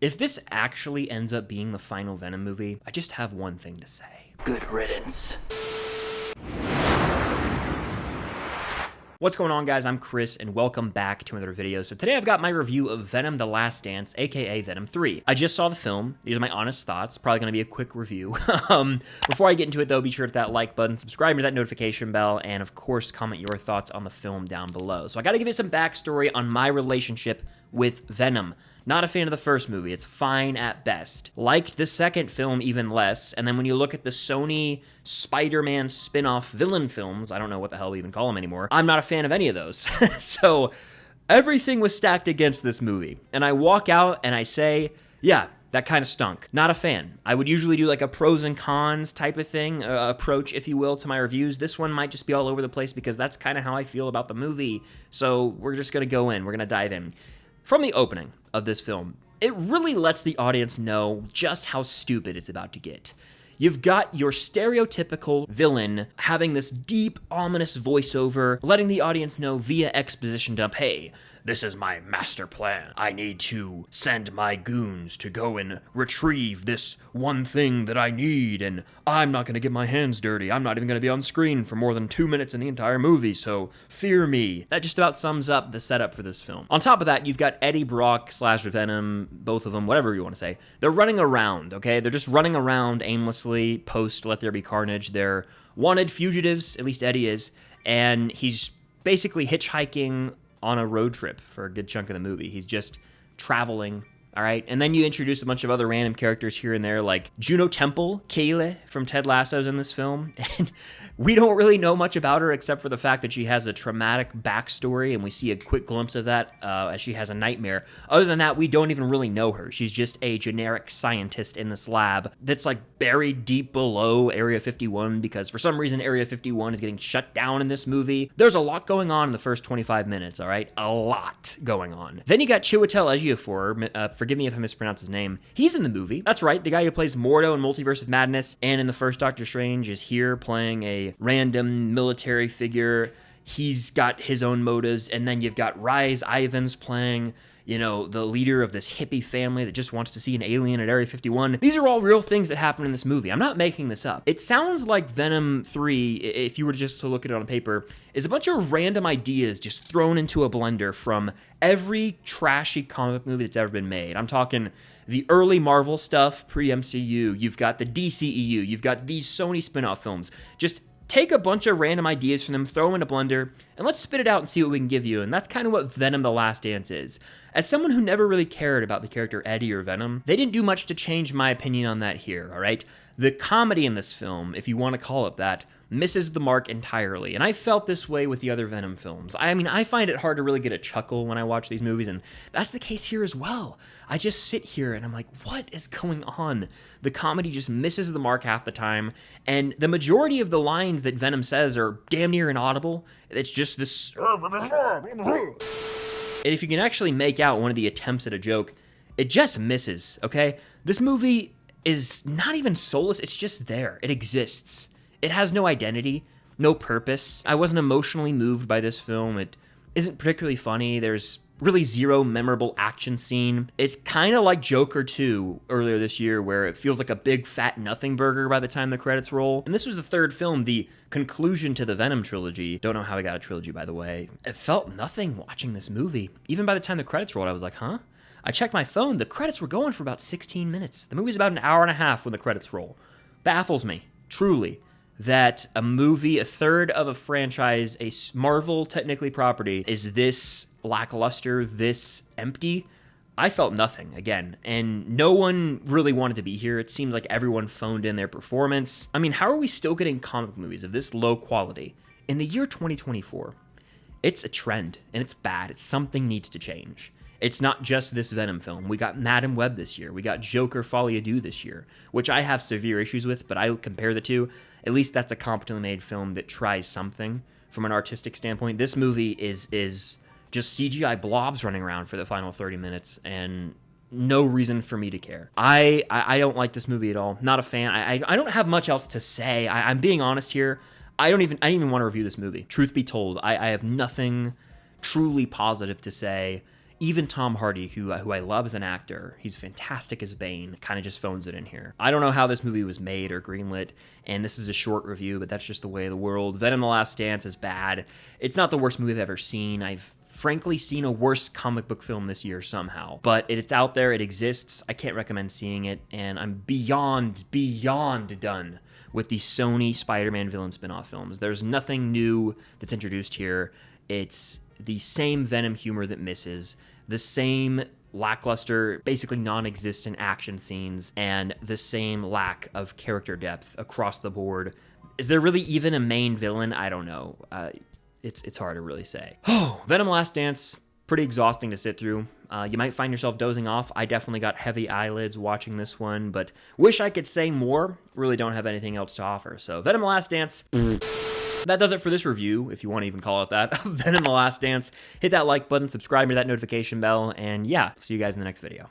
If this actually ends up being the final Venom movie, I just have one thing to say. Good riddance. What's going on, guys? I'm Chris, and welcome back to another video. So today I've got my review of Venom: The Last Dance, aka Venom 3. I just saw the film. These are my honest thoughts. Probably going to be a quick review. Before I get into it, though, be sure to hit that like button, subscribe to that notification bell, and of course, comment your thoughts on the film down below. So I got to give you some backstory on my relationship with Venom. Not a fan of the first movie. It's fine at best. Liked the second film even less. And then when you look at the Sony Spider-Man spin-off villain films, I don't know what the hell we even call them anymore, I'm not a fan of any of those. So everything was stacked against this movie. And I walk out and I say, yeah, that kind of stunk. Not a fan. I would usually do like a pros and cons type of thing, approach, if you will, to my reviews. This one might just be all over the place because that's kind of how I feel about the movie. So we're just going to go in. We're going to dive in. From the opening of this film, it really lets the audience know just how stupid it's about to get. You've got your stereotypical villain having this deep, ominous voiceover, letting the audience know via exposition dump, hey, this is my master plan. I need to send my goons to go and retrieve this one thing that I need, and I'm not going to get my hands dirty. I'm not even going to be on screen for more than 2 minutes in the entire movie, so fear me. That just about sums up the setup for this film. On top of that, you've got Eddie Brock / Venom, both of them, whatever you want to say. They're running around, okay? They're just running around aimlessly post Let There Be Carnage. They're wanted fugitives, at least Eddie is, and he's basically hitchhiking on a road trip for a good chunk of the movie. He's just traveling, all right? And then you introduce a bunch of other random characters here and there, like Juno Temple, Kayla from Ted Lasso's in this film. And we don't really know much about her except for the fact that she has a traumatic backstory, and we see a quick glimpse of that as she has a nightmare. Other than that, we don't even really know her. She's just a generic scientist in this lab that's like buried deep below Area 51 because for some reason Area 51 is getting shut down in this movie. There's a lot going on in the first 25 minutes, all right? A lot going on. Then you got Chiwetel Ejiofor, forgive me if I mispronounce his name. He's in the movie. That's right, the guy who plays Mordo in Multiverse of Madness and in the first Doctor Strange is here playing a random military figure. He's got his own motives, and then you've got Rhys Ifans playing, you know, the leader of this hippie family that just wants to see an alien at Area 51. These are all real things that happen in this movie. I'm not making this up. It sounds like Venom 3, if you were just to look at it on paper, is a bunch of random ideas just thrown into a blender from every trashy comic movie that's ever been made. I'm talking the early Marvel stuff, pre-MCU. You've got the DCEU. You've got these Sony spin-off films. Just take a bunch of random ideas from them, throw them in a blender, and let's spit it out and see what we can give you. And that's kind of what Venom: The Last Dance is. As someone who never really cared about the character Eddie or Venom, they didn't do much to change my opinion on that here, all right? The comedy in this film, if you want to call it that, misses the mark entirely. And I felt this way with the other Venom films. I mean, I find it hard to really get a chuckle when I watch these movies, and that's the case here as well. I just sit here and I'm like, what is going on? The comedy just misses the mark half the time, and the majority of the lines that Venom says are damn near inaudible. It's just this... And if you can actually make out one of the attempts at a joke, it just misses, okay? This movie is not even soulless, it's just there. It exists. It has no identity, no purpose. I wasn't emotionally moved by this film. It isn't particularly funny. There's really zero memorable action scene. It's kind of like Joker 2 earlier this year, where it feels like a big fat nothing burger by the time the credits roll. And this was the third film, the conclusion to the Venom trilogy. Don't know how I got a trilogy, by the way. It felt nothing watching this movie. Even by the time the credits rolled, I was like, huh? I checked my phone. The credits were going for about 16 minutes. The movie's about an hour and a half when the credits roll. Baffles me, truly, that a movie, a third of a franchise, a Marvel technically property, is this lackluster, this empty. I felt nothing, again, and no one really wanted to be here. It seems like everyone phoned in their performance. I mean, how are we still getting comic movies of this low quality in the year 2024? It's a trend, and it's bad. It's something needs to change. It's not just this Venom film. We got Madam Web this year. We got Joker Folie à Deux this year, which I have severe issues with, but I compare the two. At least that's a competently made film that tries something from an artistic standpoint. This movie is just CGI blobs running around for the final 30 minutes, and no reason for me to care. I don't like this movie at all. Not a fan. I don't have much else to say. I'm being honest here. I didn't even want to review this movie. Truth be told, I have nothing truly positive to say. Even Tom Hardy, who I love as an actor, he's fantastic as Bane, kind of just phones it in here. I don't know how this movie was made or greenlit, and this is a short review, but that's just the way of the world. Venom: The Last Dance is bad. It's not the worst movie I've ever seen. I've frankly seen a worse comic book film this year somehow, but it's out there, it exists. I can't recommend seeing it, and I'm beyond done with the Sony Spider-Man villain spin-off films. There's nothing new that's introduced here. It's the same Venom humor that misses, the same lackluster, basically non-existent action scenes, and the same lack of character depth across the board. Is there really even a main villain? I don't know. It's hard to really say. Oh, Venom: Last Dance, pretty exhausting to sit through. You might find yourself dozing off. I definitely got heavy eyelids watching this one, but wish I could say more. Really don't have anything else to offer. So Venom: The Last Dance. That does it for this review, if you want to even call it that. Venom: The Last Dance. Hit that like button, subscribe to that notification bell, and yeah, see you guys in the next video.